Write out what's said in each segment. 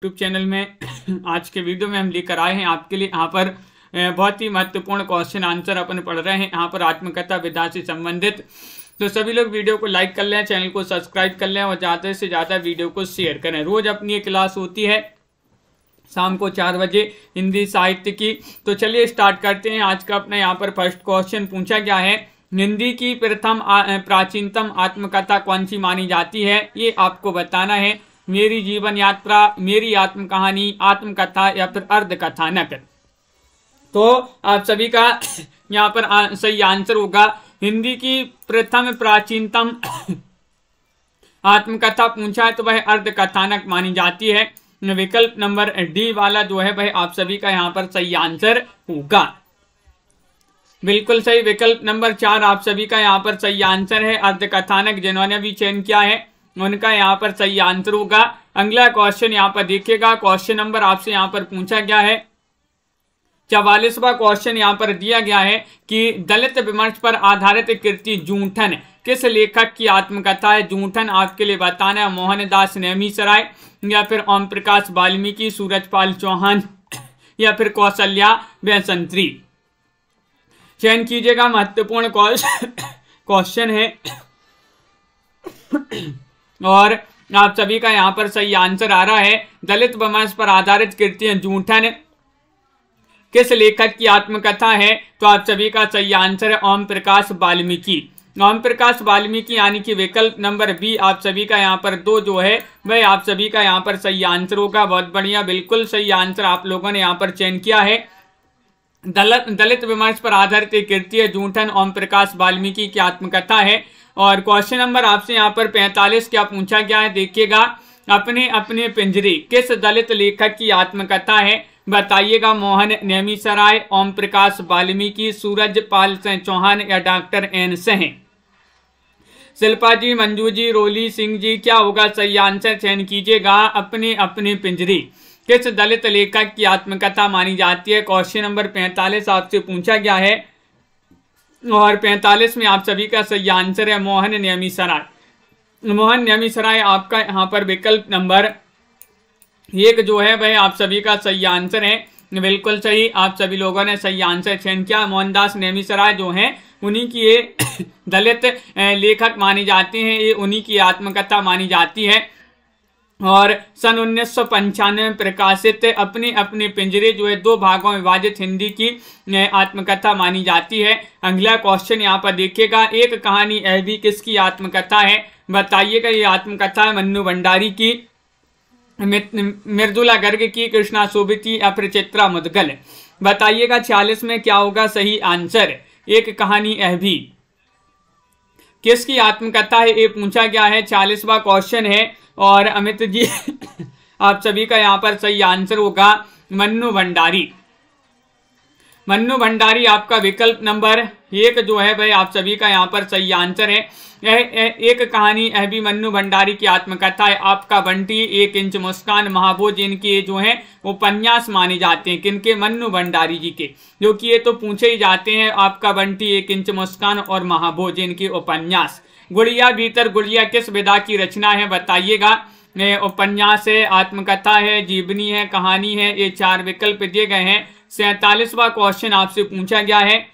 YouTube channel में आज के वीडियो में हम लेकर आए हैं आपके लिए। यहाँ पर बहुत ही महत्वपूर्ण क्वेश्चन आंसर अपन पढ़ रहे हैं यहाँ पर आत्मकथा विधा से संबंधित। तो सभी लोग वीडियो को लाइक कर लें, चैनल को सब्सक्राइब कर लें और ज़्यादा से ज़्यादा वीडियो को शेयर करें। रोज़ अपनी ये क्लास होती है शाम को 4 बजे हिंदी साहित्य की। तो चलिए स्टार्ट करते हैं। आज का अपना यहाँ पर फर्स्ट क्वेश्चन पूछा गया है, हिंदी की प्रथम प्राचीनतम आत्मकथा कौन सी मानी जाती है, ये आपको बताना है। मेरी जीवन यात्रा, मेरी आत्म कहानी, आत्मकथा या फिर अर्ध कथानक। तो आप सभी का यहाँ पर सही आंसर होगा हिंदी की प्रथम प्राचीनतम आत्मकथा पूछा है तो वह अर्ध कथानक मानी जाती है। विकल्प नंबर डी वाला जो है वह आप सभी का यहाँ पर सही आंसर होगा। बिल्कुल सही, विकल्प नंबर 4 आप सभी का यहाँ पर सही आंसर है। अर्ध कथानक जिन्होंने भी चयन किया है उनका यहाँ पर सही आंसर होगा। अगला क्वेश्चन यहाँ पर देखिएगा, क्वेश्चन नंबर आपसे यहाँ पर पूछा गया है 44वां क्वेश्चन यहाँ पर दिया गया है कि दलित विमर्श पर आधारित कृति जूठन किस लेखक की आत्मकथा है। जूठन आपके लिए बताना है मोहनदास नेमिसराय या फिर ओम प्रकाश वाल्मीकि, सूरजपाल चौहान या फिर कौशल्या वैसंत्री। चयन कीजिएगा, महत्वपूर्ण क्वेश्चन है और आप सभी का यहाँ पर सही आंसर आ रहा है दलित विमर्श पर आधारित कृति जूठन किस लेखक की आत्मकथा है। तो आप सभी का सही आंसर है ओम प्रकाश वाल्मीकि। ओम प्रकाश वाल्मीकि यानी कि विकल्प नंबर बी आप सभी का यहाँ पर 2 जो है वह आप सभी का यहाँ पर सही आंसर होगा। बहुत बढ़िया, बिल्कुल सही आंसर आप लोगों ने यहाँ पर चयन किया है। दलित विमर्श पर आधारित कृति है जूठन ओम प्रकाश वाल्मीकि की आत्मकथा है। और क्वेश्चन नंबर आपसे यहाँ पर 45 क्या पूछा गया है, देखिएगा, अपने अपने पिंजरे किस दलित लेखक की आत्मकथा है, बताइएगा। मोहन नेमिसराय, ओम प्रकाश वाल्मीकि, सूरजपाल चौहान या डॉक्टर एन सिंह। शिल्पा जी, मंजू जी, रोली सिंह जी, क्या होगा सही आंसर, चयन कीजिएगा। अपने अपने पिंजरे किस दलित लेखक की आत्मकथा मानी जाती है। क्वेश्चन नंबर 45 आपसे पूछा गया है और 45 में आप सभी का सही आंसर है मोहन नेमिसराय। मोहन नेमिसराय आपका यहाँ पर विकल्प नंबर 1 जो है वह आप सभी का सही आंसर है। बिल्कुल सही, आप सभी लोगों ने सही आंसर चयन किया। मोहनदास नेमिसराय जो हैं उन्हीं की ये दलित लेखक माने जाते हैं, ये उन्हीं की आत्मकथा मानी जाती है। और सन 1995 में प्रकाशित अपने अपने पिंजरे जो है 2 भागों में विभाजित हिंदी की आत्मकथा मानी जाती है। अगला क्वेश्चन यहाँ पर देखिएगा, एक कहानी यह भी किसकी आत्मकथा है, बताइएगा। ये आत्मकथा है मन्नू भंडारी की, मृदुला गर्ग की, कृष्णा सोबती या फिर चित्रा मुदगल। बताइएगा 46 में क्या होगा सही आंसर। एक कहानी यह भी किसकी आत्मकथा है ये पूछा गया है, 40वां क्वेश्चन है। और अमित जी आप सभी का यहाँ पर सही आंसर होगा मन्नू भंडारी। मन्नू भंडारी आपका विकल्प नंबर 1 जो है वह आप सभी का यहाँ पर सही आंसर है। यह एक कहानी यह भी मन्नू भंडारी की आत्मकथा है। आपका बंटी, 1 इंच मुस्कान, महाभोज इनके जो हैं उपन्यास माने जाते हैं। किनके, मन्नू भंडारी जी के, जो कि ये तो पूछे ही जाते हैं। आपका बंटी, 1 इंच मुस्कान और महाभोज इनके उपन्यास। गुड़िया भीतर गुड़िया किस विधा की रचना है, बताइएगा। उपन्यास है, आत्मकथा है, जीवनी है, कहानी है, ये 4 विकल्प दिए गए हैं। 47वां क्वेश्चन आपसे पूछा गया है,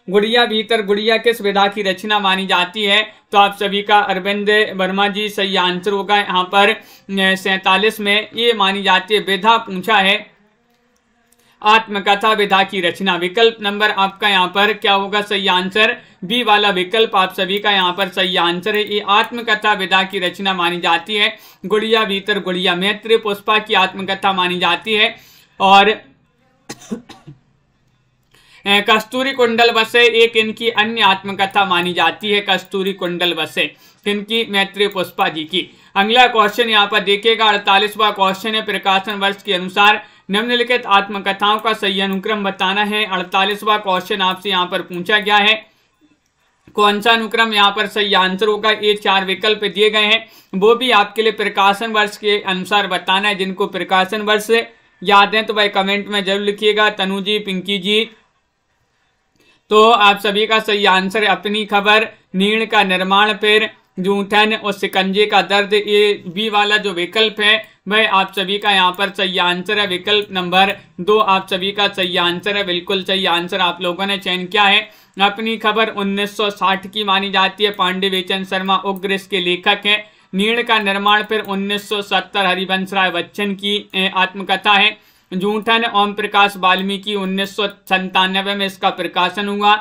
गुड़िया भीतर गुड़िया किस विधा की रचना मानी जाती है। तो आप सभी का अरविंद वर्मा जी सही आंसर होगा। यहाँ पर 47 में ये मानी जाती है विधा पूछा है आत्मकथा विधा की रचना। विकल्प नंबर आपका यहाँ पर क्या होगा सही आंसर, बी वाला विकल्प आप सभी का यहाँ पर सही आंसर है। ये आत्मकथा विधा की रचना मानी जाती है। गुड़िया भीतर गुड़िया मैत्री पुष्पा की आत्मकथा मानी जाती है। और कस्तूरी कुंडल बसे एक इनकी अन्य आत्मकथा मानी जाती है। कस्तूरी कुंडल बसे किनकी, मैत्री पुष्पा जी की। अगला क्वेश्चन यहाँ पर देखिएगा, 48वां क्वेश्चन है, प्रकाशन वर्ष के अनुसार निम्नलिखित आत्मकथाओं का सही अनुक्रम बताना है। 48वां क्वेश्चन आपसे यहाँ पर पूछा गया है, कौन सा अनुक्रम यहाँ पर सही आंसर होगा। ये 4 विकल्प दिए गए हैं, वो भी आपके लिए प्रकाशन वर्ष के अनुसार बताना है। जिनको प्रकाशन वर्ष याद है तो भाई कमेंट में जरूर लिखिएगा। तनु जी, पिंकी जी, तो आप सभी का सही आंसर है अपनी खबर, नीड़ का निर्माण, फिर जूठन और शिकंजे का दर्द। ये बी वाला जो विकल्प है वह आप सभी का यहाँ पर सही आंसर है विकल्प नंबर 2 आप सभी का सही आंसर है। बिल्कुल सही आंसर आप लोगों ने चयन किया है। अपनी खबर 1960 की मानी जाती है। पांडे बेचन शर्मा उग्र इसके लेखक हैं। नीड़ का निर्माण फिर 1970 हरिवंश राय बच्चन की आत्मकथा है। जूठन ओम प्रकाश वाल्मीकि 1997 में इसका प्रकाशन हुआ।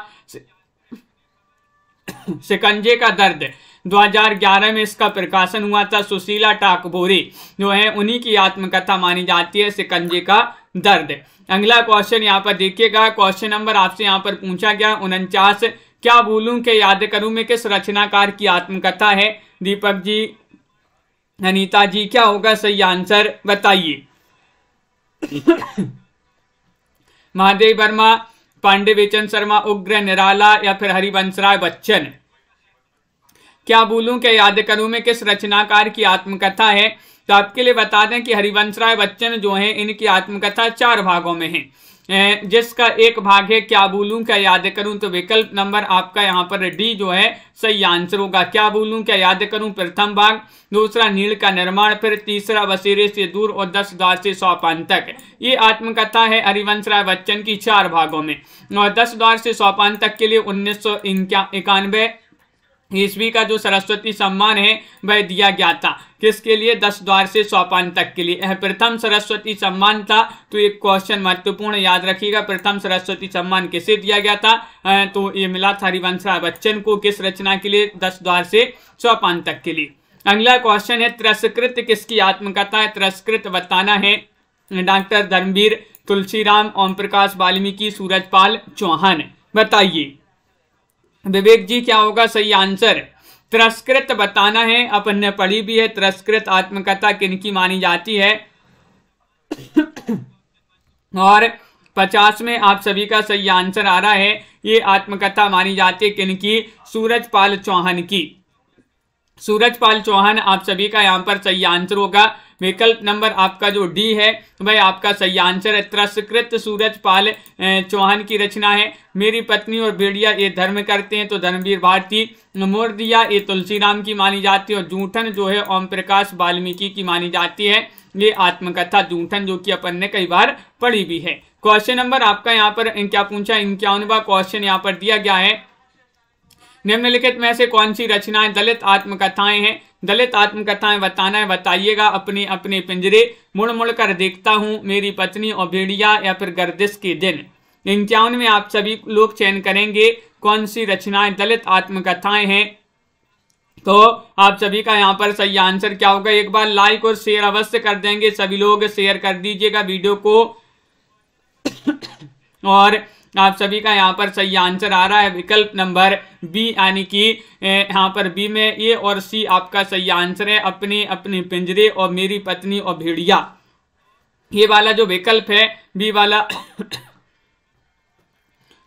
शिकंजे का दर्द 2011 में इसका प्रकाशन हुआ था। सुशीला टाकबोरे जो है उन्हीं की आत्मकथा मानी जाती है शिकंजे का दर्द। अगला क्वेश्चन यहाँ पर देखिएगा। क्वेश्चन नंबर आपसे यहाँ पर पूछा गया 49 क्या भूलूं के याद करूं में किस रचनाकार की आत्मकथा है। दीपक जी, अनीता जी, क्या होगा सही आंसर बताइए। महादेव वर्मा, पांडे बेचन शर्मा उग्र, निराला या फिर हरिवंश राय बच्चन। क्या भूलूं क्या याद करूं में किस रचनाकार की आत्मकथा है। तो आपके लिए बता दें कि हरिवंश राय बच्चन जो है इनकी आत्मकथा 4 भागों में है, जिसका एक भाग है क्या भूलूं क्या याद करूं। तो विकल्प नंबर आपका यहाँ पर डी जो है सही आंसर होगा। क्या भूलूं क्या याद करूं प्रथम भाग, दूसरा नीड़ का निर्माण, फिर तीसरा बसेरे से दूर और 10 द्वार से सोपान तक। ये आत्मकथा है हरिवंश राय बच्चन की 4 भागों में। और 10 द्वार से सोपान तक के लिए 1991 ईस्वी का जो सरस्वती सम्मान है वह दिया गया था। किसके लिए? 10 द्वार से सोपान तक के लिए। यह प्रथम सरस्वती सम्मान था। तो एक क्वेश्चन महत्वपूर्ण याद रखिएगा, प्रथम सरस्वती सम्मान किसे दिया गया था। तो ये मिला था हरिवंश राय बच्चन को। किस रचना के लिए? 10 द्वार से सोपान तक के लिए। अगला क्वेश्चन है तिरस्कृत किसकी आत्मकथा है। तिरस्कृत बताना है डॉक्टर धर्मवीर, तुलसीराम, ओम प्रकाश वाल्मीकि, सूरजपाल चौहान। बताइए विवेक जी क्या होगा सही आंसर। तिरस्कृत बताना है, अपन ने पढ़ी भी है। तिरस्कृत आत्मकथा किनकी मानी जाती है। और 50 में आप सभी का सही आंसर आ रहा है। ये आत्मकथा मानी जाती है किनकी? सूरजपाल चौहान की। सूरजपाल चौहान आप सभी का यहाँ पर सही आंसर होगा। विकल्प नंबर आपका जो डी है वह आपका सही आंसर है। तिरस्कृत सूरजपाल चौहान की रचना है। मेरी पत्नी और भेड़िया ये धर्म करते हैं तो धर्मवीर भारती। मोर दिया ये तुलसीराम की मानी जाती है। और जूठन जो है ओम प्रकाश वाल्मीकि की मानी जाती है। ये आत्मकथा जूठन जो कि अपन ने कई बार पढ़ी भी है। क्वेश्चन नंबर आपका यहाँ पर क्या पूछा, 51वां क्वेश्चन यहाँ पर दिया गया है। निम्नलिखित में से कौन सी रचनाएं दलित आत्मकथाएं हैं। दलित आत्मकथाएं बताना है। बताइएगा अपने अपने पिंजरे, मुड़ मुड़ कर देखता हूं, मेरी पत्नी और भेड़िया या फिर गर्दिश के दिन। 51 में आप सभी लोग चयन करेंगे कौन सी रचनाएं दलित आत्मकथाएं हैं। तो आप सभी का यहाँ पर सही आंसर क्या होगा। एक बार लाइक और शेयर अवश्य कर देंगे सभी लोग, शेयर कर दीजिएगा वीडियो को। और आप सभी का यहाँ पर सही आंसर आ रहा है विकल्प नंबर बी, यानी कि यहाँ पर बी में ए और सी आपका सही आंसर है। अपने अपने पिंजरे और मेरी पत्नी और भेड़िया, ये वाला जो विकल्प है बी वाला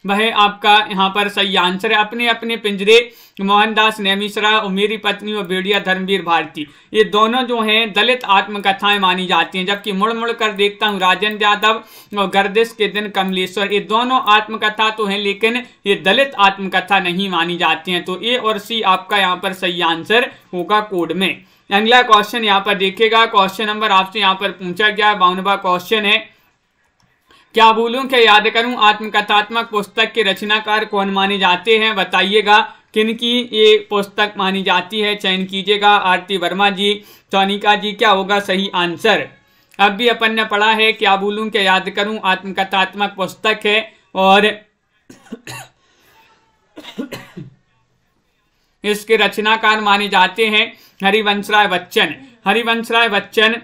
वह आपका यहाँ पर सही आंसर है। अपने अपने पिंजरे मोहनदास नेमिश्रा और मेरी पत्नी और भेड़िया धर्मवीर भारती, ये दोनों जो हैं दलित आत्मकथाएं मानी जाती हैं। जबकि मुड़ मुड़ कर देखता हूँ राजेंद्र यादव और गर्दिश के दिन कमलेश्वर, ये दोनों आत्मकथा तो हैं लेकिन ये दलित आत्मकथा नहीं मानी जाती हैं। तो ए और सी आपका यहाँ पर सही आंसर होगा कोड में। अगला क्वेश्चन यहाँ पर देखिएगा। क्वेश्चन नंबर आपसे यहाँ पर पूछा गया 52वां क्वेश्चन है। क्या भूलूं क्या याद करूं आत्मकथात्मक पुस्तक के रचनाकार कौन माने जाते हैं। बताइएगा किनकी ये पुस्तक मानी जाती है, चयन कीजिएगा। आरती वर्मा जी, सोनिका जी, क्या होगा सही आंसर। अब भी अपन ने पढ़ा है क्या भूलूं क्या याद करूं आत्मकथात्मक पुस्तक है। और इसके रचनाकार माने जाते हैं हरिवंश राय बच्चन। हरिवंश राय बच्चन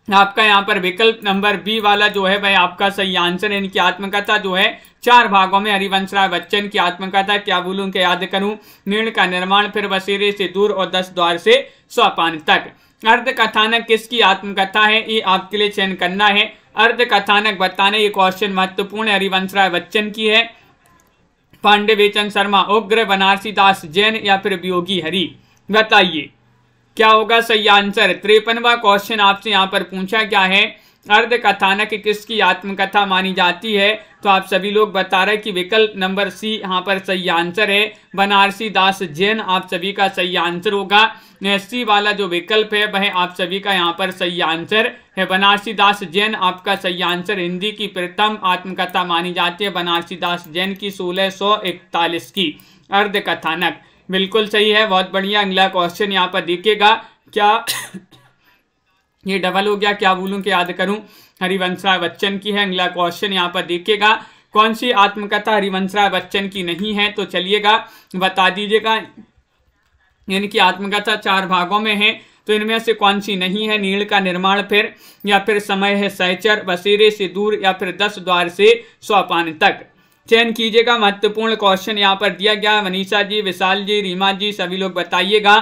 आपका यहाँ पर विकल्प नंबर बी वाला जो है वह आपका सही आंसर है। इनकी आत्मकथा जो है 4 भागों में। हरिवंश राय बच्चन की आत्मकथा क्या भूलूं क्या याद करूं, नीड़ का निर्माण, फिर बसेरे से दूर और 10 द्वार से सोपान तक। अर्ध कथानक किसकी आत्मकथा है, ये आपके लिए चयन करना है। अर्ध कथानक बताने ये क्वेश्चन महत्वपूर्ण है। हरिवंश राय बच्चन की है। पांडे बेचन शर्मा उग्र, बनारसी दास जैन या फिर वियोगी हरि। बताइए क्या होगा सही आंसर। 53वां क्वेश्चन आपसे यहाँ पर पूछा गया है। अर्ध कथानक किसकी आत्मकथा मानी जाती है। तो आप सभी लोग बता रहे कि विकल्प नंबर सी यहाँ पर सही आंसर है, बनारसी दास जैन आप सभी का सही आंसर होगा। सी वाला जो विकल्प है वह आप सभी का यहाँ पर सही आंसर है, बनारसी दास जैन आपका सही आंसर। हिंदी की प्रथम आत्मकथा मानी जाती है बनारसी दास जैन की 1641 की अर्ध कथानक, बिल्कुल सही है, बहुत बढ़िया। अगला क्वेश्चन यहाँ पर देखिएगा, क्या ये डबल हो गया, क्या बोलूं कि याद करूं, हरिवंश राय बच्चन की है। अगला क्वेश्चन यहाँ पर देखिएगा, कौन सी आत्मकथा हरिवंश राय बच्चन की नहीं है, तो चलिएगा बता दीजिएगा। इनकी आत्मकथा 4 भागों में है, तो इनमें से कौन सी नहीं है, नील का निर्माण फिर, या फिर समय है सहचर, बसेरे से दूर, या फिर 10 द्वार से सोपान तक। चयन कीजिएगा, महत्वपूर्ण क्वेश्चन यहाँ पर दिया गया। मनीषा जी, विशाल जी, रीमा जी, सभी लोग बताइएगा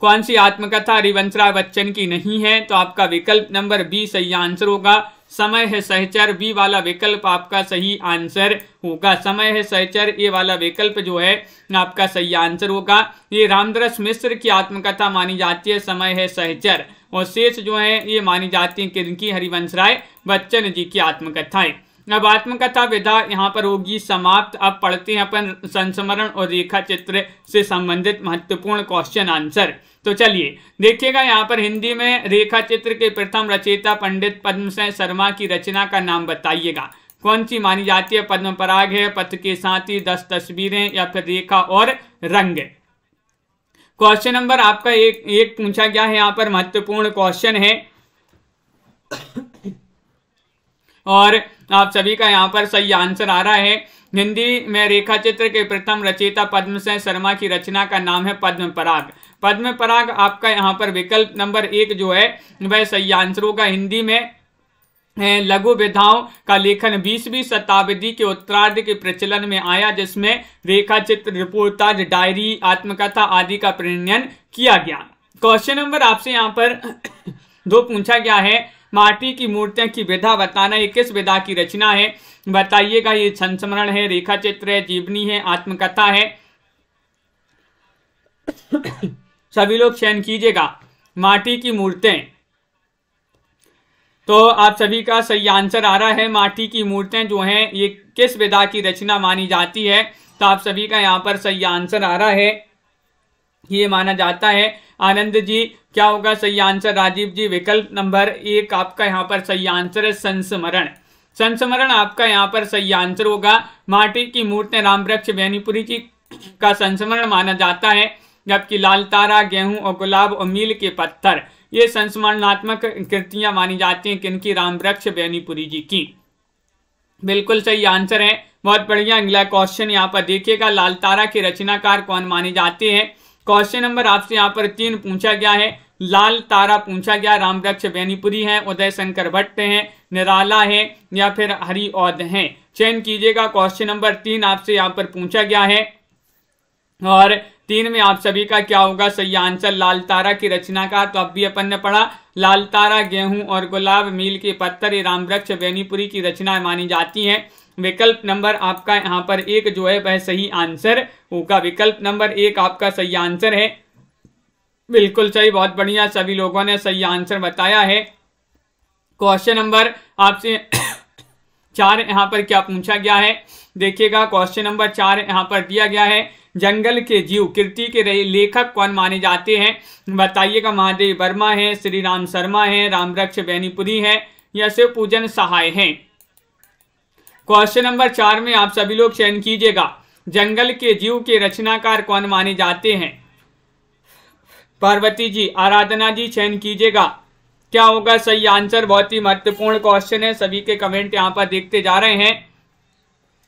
कौन सी आत्मकथा हरिवंश राय बच्चन की नहीं है, तो आपका विकल्प नंबर बी सही आंसर होगा, समय है सहचर। बी वाला विकल्प आपका सही आंसर होगा, समय है सहचर, ये वाला विकल्प जो है आपका सही आंसर होगा। ये रामदरस मिश्र की आत्मकथा मानी जाती है, समय है सहचर, और शेष जो है ये मानी जाती है किनकी, हरिवंश राय बच्चन जी की आत्मकथाएं। अब आत्मकथा विधा यहाँ पर होगी समाप्त। अब पढ़ते हैं अपन संस्मरण और रेखा चित्र से संबंधित महत्वपूर्ण क्वेश्चन आंसर। तो चलिए देखिएगा, यहाँ पर हिंदी में रेखा चित्र के प्रथम रचयिता पंडित पद्मसेन शर्मा की रचना का नाम बताइएगा, कौन सी मानी जाती है, पद्म पराग है, पथ के साथी, 10 तस्वीरें, या फिर रेखा और रंग। क्वेश्चन नंबर आपका एक पूछा गया है, यहाँ पर महत्वपूर्ण क्वेश्चन है और आप सभी का यहाँ पर सही आंसर आ रहा है। हिंदी में रेखा चित्र के प्रथम रचयिता पद्मसेन शर्मा की रचना का नाम है पद्म पराग। पद्म पराग आपका यहाँ पर विकल्प नंबर 1 जो है वह सही आंसर होगा। हिंदी में लघु विधाओं का लेखन 20वीं शताब्दी के उत्तरार्ध के प्रचलन में आया, जिसमें रेखा चित्र, रिपोर्टाज, डायरी, आत्मकथा आदि का प्रणयन किया गया। क्वेश्चन नंबर आपसे यहाँ पर 2 पूछा गया है, माटी की मूर्तियों की विधा बताना, ये किस विधा की रचना है, बताइएगा। ये संस्मरण है, रेखा चित्र है, जीवनी है, आत्मकथा है। सभी लोग चयन कीजिएगा। माटी की मूर्तें, तो आप सभी का सही आंसर आ रहा है, माटी की मूर्तें जो हैं ये किस विधा की रचना मानी जाती है, तो आप सभी का यहाँ पर सही आंसर आ रहा है, ये माना जाता है। आनंद जी क्या होगा सही आंसर, राजीव जी विकल्प नंबर 1 आपका यहाँ पर सही आंसर है, संस्मरण। संस्मरण आपका यहाँ पर सही आंसर होगा। माटी की मूर्तें रामवृक्ष बेनीपुरी जी का संस्मरण माना जाता है, जबकि लाल तारा, गेहूं और गुलाब और मील के पत्थर ये संस्मरणात्मक कृतियां मानी जाती हैं किनकी, रामवृक्ष बेनीपुरी जी की। बिल्कुल सही आंसर है, बहुत बढ़िया। अगला क्वेश्चन यहाँ पर देखिएगा, लाल तारा के रचनाकार कौन माने जाते हैं। क्वेश्चन नंबर आपसे यहाँ पर 3 पूछा गया है। लाल तारा पूछा गया, रामवृक्ष बेनीपुरी है, उदय शंकर भट्ट हैं, निराला है, या फिर हरिऔध हैं। चयन कीजिएगा। क्वेश्चन नंबर 3 आपसे यहाँ पर पूछा गया है और 3 में आप सभी का क्या होगा सही आंसर, लाल तारा की रचना का। तो अब भी अपन ने पढ़ा, लाल तारा, गेहूं और गुलाब, मील के पत्थर ये रामवृक्ष बेनीपुरी की रचना मानी जाती हैं। विकल्प नंबर आपका यहाँ पर 1 जो है वह सही आंसर होगा। विकल्प नंबर 1 आपका सही आंसर है, बिल्कुल सही, बहुत बढ़िया, सभी लोगों ने सही आंसर बताया है। क्वेश्चन नंबर आपसे 4 यहाँ पर क्या पूछा गया है, देखिएगा। क्वेश्चन नंबर 4 यहाँ पर दिया गया है, जंगल के जीव कृति के लेखक कौन माने जाते हैं, बताइएगा। महादेव वर्मा है, श्री राम शर्मा है, रामवृक्ष बेनीपुरी है, या शिव पूजन सहाय है। क्वेश्चन नंबर 4 में आप सभी लोग चयन कीजिएगा, जंगल के जीव के रचनाकार कौन माने जाते हैं। पार्वती जी, आराधना जी, चयन कीजिएगा, क्या होगा सही आंसर। बहुत ही महत्वपूर्ण क्वेश्चन है, सभी के कमेंट यहाँ पर देखते जा रहे हैं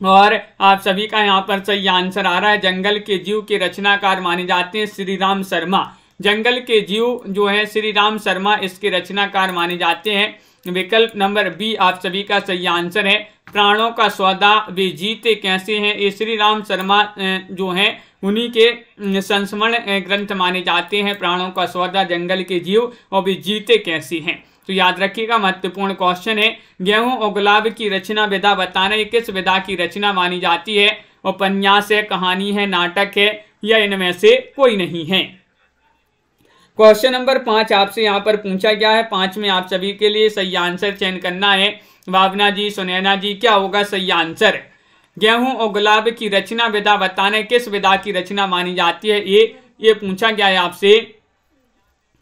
और आप सभी का यहाँ पर सही आंसर आ रहा है। जंगल के जीव के रचनाकार माने जाते हैं श्री राम शर्मा। जंगल के जीव जो है श्री राम शर्मा इसके रचनाकार माने जाते हैं। विकल्प नंबर बी आप सभी का सही आंसर है। प्राणों का सौदा, वे जीते कैसे हैं, ये श्री राम शर्मा जो हैं उन्हीं के संस्मरण ग्रंथ माने जाते हैं। प्राणों का सौदा, जंगल के जीव और वे जीते कैसे हैं। तो याद रखिएगा, महत्वपूर्ण क्वेश्चन है। गेहूं और गुलाब की रचना विधा बताना, ये किस विधा की रचना मानी जाती है। उपन्यास है, कहानी है, नाटक है, या इनमें से कोई नहीं है। क्वेश्चन नंबर 5 आपसे यहाँ पर पूछा गया है। 5 में आप सभी के लिए सही आंसर चयन करना है। भावना जी, सुनैना जी, क्या होगा सही आंसर? गेहूं और गुलाब की रचना विधा बताने, किस विधा की रचना मानी जाती है? ये पूछा गया है आपसे।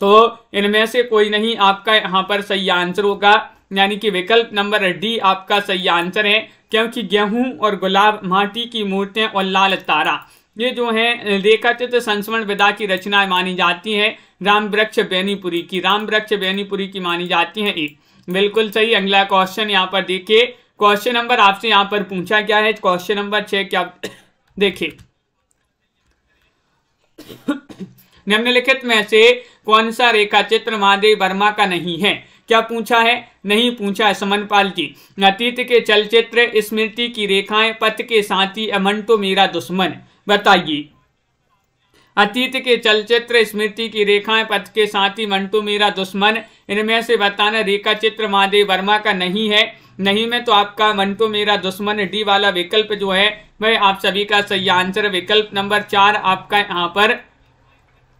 तो इनमें से कोई नहीं आपका यहाँ पर सही आंसर होगा, यानी कि विकल्प नंबर डी आपका सही आंसर है, क्योंकि गेहूं और गुलाब, माटी की मूर्तियां और लाल तारा, ये जो है रेखाचित्र संस्मरण विधा की रचनाएं मानी जाती हैं। राम वृक्ष बेनीपुरी की मानी जाती हैं। बिल्कुल सही। अगला क्वेश्चन यहाँ पर देखिए, क्वेश्चन नंबर आपसे यहाँ पर पूछा गया है। क्वेश्चन नंबर 6 क्या देखिए, निम्नलिखित में से कौन सा रेखाचित्र महादेव वर्मा का नहीं है? क्या पूछा है? नहीं पूछा है समनपाल जी। अतीत के चलचित्र, स्मृति की रेखाएं, पथ के साथी, मंटो मेरा दुश्मन, बताइए। अतीत के चलचित्र, स्मृति की रेखाएं, पथ के साथी, मंटो मेरा दुश्मन, इनमें से बताना रेखाचित्र महादेव वर्मा का नहीं है। नहीं में तो आपका मंटो मेरा दुश्मन डी वाला विकल्प जो है वह आप सभी का सही आंसर, विकल्प नंबर 4 आपका यहाँ पर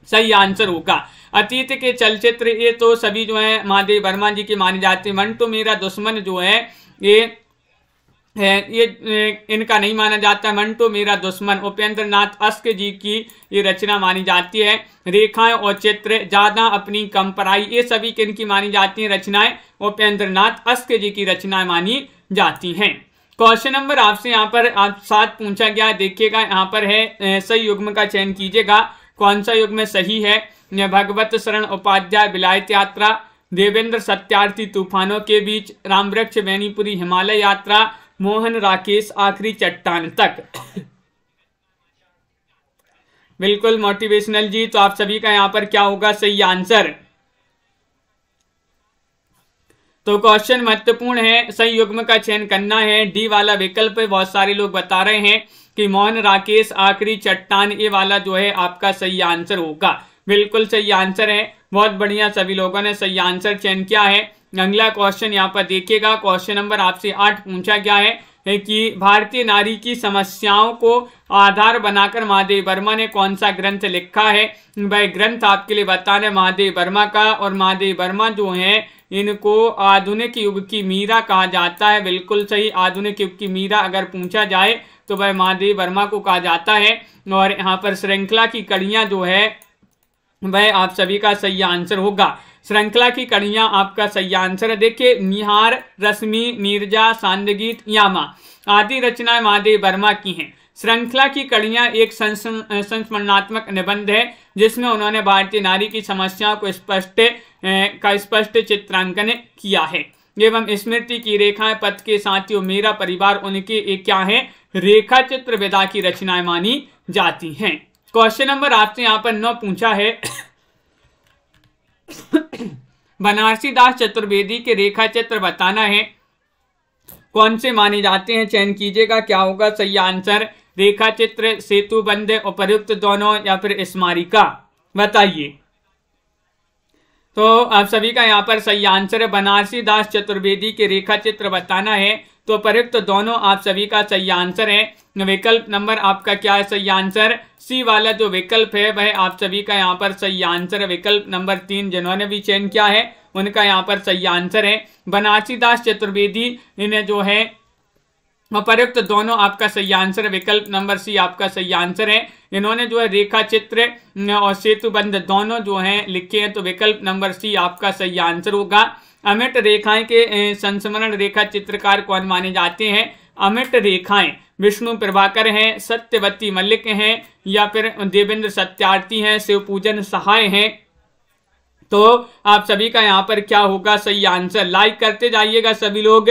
सही आंसर होगा। अतीत के चलचित्र ये तो सभी जो है महादेव वर्मा जी की मानी जाती है। मंटो मेरा दुश्मन जो है ये इनका नहीं माना जाता। मंटो मेरा दुश्मन उपेंद्र नाथ अस्क जी की ये रचना मानी जाती है। रेखाएं और चित्र, ज्यादा अपनी कम पराई, ये सभी किनकी मानी जाती हैं रचनाएं? उपेंद्र नाथ अस्क जी की रचनाएं मानी जाती हैं। क्वेश्चन नंबर आपसे यहाँ पर 7 पूछा गया, देखिएगा यहाँ पर है सही युग्म का चयन कीजिएगा, कौन सा युग्म सही है? भगवत शरण उपाध्याय विलायत यात्रा, देवेंद्र सत्यार्थी तूफानों के बीच, रामवृक्ष बेनीपुरी हिमालय यात्रा, मोहन राकेश आखिरी चट्टान तक। बिल्कुल मोटिवेशनल जी, तो आप सभी का यहाँ पर क्या होगा सही आंसर? तो क्वेश्चन महत्वपूर्ण है, सही युग्म का चयन करना है। डी वाला विकल्प बहुत सारे लोग बता रहे हैं कि मोहन राकेश आखिरी चट्टान, ये वाला जो है आपका सही आंसर होगा। बिल्कुल सही आंसर है, बहुत बढ़िया, सभी लोगों ने सही आंसर चयन किया है। अगला क्वेश्चन यहाँ पर देखिएगा, क्वेश्चन नंबर आपसे 8 पूछा गया है कि भारतीय नारी की समस्याओं को आधार बनाकर महादेव वर्मा ने कौन सा ग्रंथ लिखा है? वह ग्रंथ आपके लिए बताना महादेव वर्मा का, और महादेव वर्मा जो है इनको आधुनिक युग की मीरा कहा जाता है। बिल्कुल सही, आधुनिक युग की मीरा अगर पूछा जाए तो वह महादेव वर्मा को कहा जाता है। और यहाँ पर श्रृंखला की कड़ियाँ जो है वह आप सभी का सही आंसर होगा। श्रृंखला की कड़ियां आपका सही आंसर है। देखिए, निहार, रश्मि, नीरजा, सांदगीत, यामा आदि रचनाएं महादेव वर्मा की हैं। श्रृंखला की कड़ियां एक संस्मरणात्मक निबंध है जिसमें उन्होंने भारतीय नारी की समस्याओं को स्पष्ट चित्रांकन किया है। एवं स्मृति की रेखाएं, पथ के साथियों, मेरा परिवार, उनके एक क्या है रेखा चित्र विधा की रचनाएं मानी जाती हैं। क्वेश्चन नंबर आपसे यहाँ पर 9 पूछा है, बनारसी दास चतुर्वेदी के रेखा चित्र बताना है, कौन से माने जाते हैं? चयन कीजिएगा, क्या होगा सही आंसर? रेखा चित्र, सेतुबंध, उपयुक्त दोनों, या फिर स्मारिका, बताइए। तो आप सभी का यहाँ पर सही आंसर है, बनारसी दास चतुर्वेदी के रेखा चित्र बताना है, तो उपयुक्त दोनों आप सभी का सही आंसर है। विकल्प नंबर आपका क्या है सही आंसर? सी वाला जो विकल्प है वह आप सभी का यहाँ पर सही आंसर है। विकल्प नंबर 3 जिन्होंने भी चयन किया है उनका यहाँ पर सही आंसर है। बनारसी दास चतुर्वेदी इन्हें जो है उपयुक्त दोनों आपका सही आंसर है। विकल्प नंबर सी आपका सही आंसर है। इन्होंने जो है रेखा चित्र और सेतुबंध दोनों जो हैं लिखे हैं, तो विकल्प नंबर सी आपका सही आंसर होगा। अमिट रेखाएं के संस्मरण रेखा चित्रकार कौन माने जाते हैं? अमिट रेखाएं विष्णु प्रभाकर हैं, सत्यवती मल्लिक हैं, या फिर देवेंद्र सत्यार्थी हैं, शिवपूजन सहाय हैं। तो आप सभी का यहाँ पर क्या होगा सही आंसर? लाइक करते जाइएगा सभी लोग।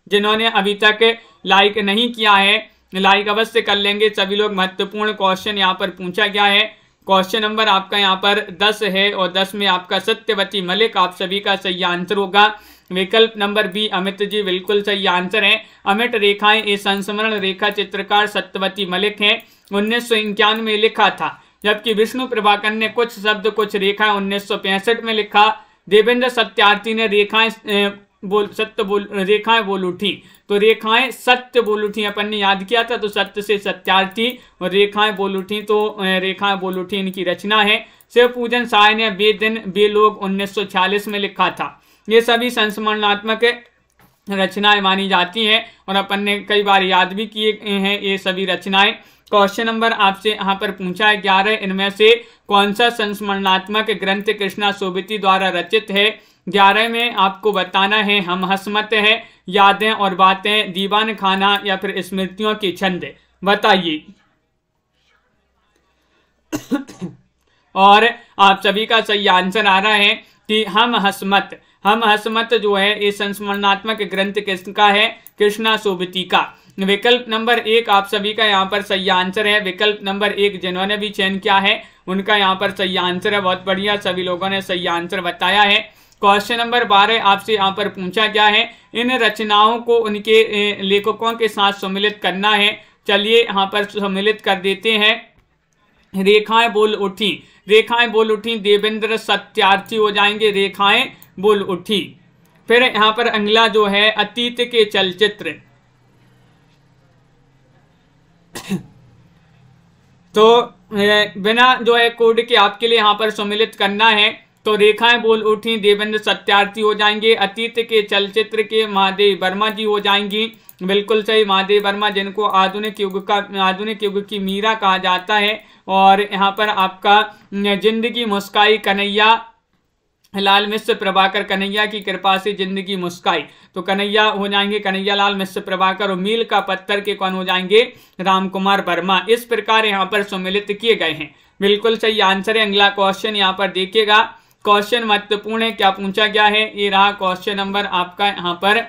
जिन्होंने अभी तक लाइक नहीं किया है लाइक अवश्य कर लेंगे सभी लोग। महत्वपूर्ण क्वेश्चन यहाँ पर पूछा गया है। क्वेश्चन नंबर आपका यहाँ पर 10 है और 10 में आपका सत्यवती मलिक आप सभी का सही आंसर होगा। विकल्प नंबर बी अमित जी बिल्कुल सही आंसर है। अमिट रेखाएं ये संस्मरण रेखा चित्रकार सत्यवती मलिक हैं। 1951 में लिखा था, जबकि विष्णु प्रभाकर ने कुछ शब्द कुछ रेखाएं 1965 में लिखा। देवेंद्र सत्यार्थी ने रेखाएं रेखाएं बोल उठी। तो रेखाएं सत्य बोल उठी अपन ने याद किया था, तो सत्य से सत्यार्थी और रेखाएं बोल उठी, तो रेखाएं बोल उठी इनकी रचना है। शिव पूजन साय ने बेदिन बेलोग 1946 में लिखा था। ये सभी संस्मरणात्मक रचनाएं मानी जाती हैं और अपन ने कई बार याद भी किए हैं ये सभी रचनाएं। क्वेश्चन नंबर आपसे यहाँ पर पूछा है 11, इनमें से कौन सा संस्मरणात्मक ग्रंथ कृष्णा सोबती द्वारा रचित है? 11 में आपको बताना है हम हसमत है, यादें और बातें, दीवान खाना या फिर स्मृतियों की छंद। बताइए। और आप सभी का सही आंसर आ रहा है कि हम हसमत जो है ये संस्मरणात्मक ग्रंथ किसका है? कृष्णा सोबती का। विकल्प नंबर 1 आप सभी का यहाँ पर सही आंसर है। विकल्प नंबर 1 जिन्होंने भी चयन किया है उनका यहाँ पर सही आंसर है। बहुत बढ़िया, सभी लोगों ने सही आंसर बताया है। क्वेश्चन नंबर 12 आपसे यहाँ पर पूछा गया है इन रचनाओं को उनके लेखकों के साथ सम्मिलित करना है। चलिए यहाँ पर सम्मिलित कर देते हैं। रेखाएं बोल उठी, रेखाएं बोल उठी देवेंद्र सत्यार्थी हो जाएंगे, रेखाएं बोल उठी। फिर यहाँ पर अगला जो है अतीत के चलचित्र, तो बिना जो है कोड के आपके लिए यहाँ पर सम्मिलित करना है। तो रेखाएं बोल उठी देवेंद्र सत्यार्थी हो जाएंगे, अतीत के चलचित्र के महादेव वर्मा जी हो जाएंगी। बिल्कुल सही, महादेव वर्मा जिनको आधुनिक युग की मीरा कहा जाता है। और यहाँ पर आपका जिंदगी मुस्काई कन्हैया लाल मिश्र प्रभाकर, कन्हैया की कृपा से जिंदगी मुस्काई, तो कन्हैया हो जाएंगे कन्हैया लाल मिश्र प्रभाकर। और मील का पत्थर के कौन हो जाएंगे? राम कुमार वर्मा। इस प्रकार यहाँ पर सम्मिलित किए गए हैं। बिल्कुल सही आंसर है। अगला क्वेश्चन यहाँ पर देखिएगा, क्वेश्चन महत्वपूर्ण है। क्या पूछा गया है? ये रहा क्वेश्चन नंबर आपका यहाँ पर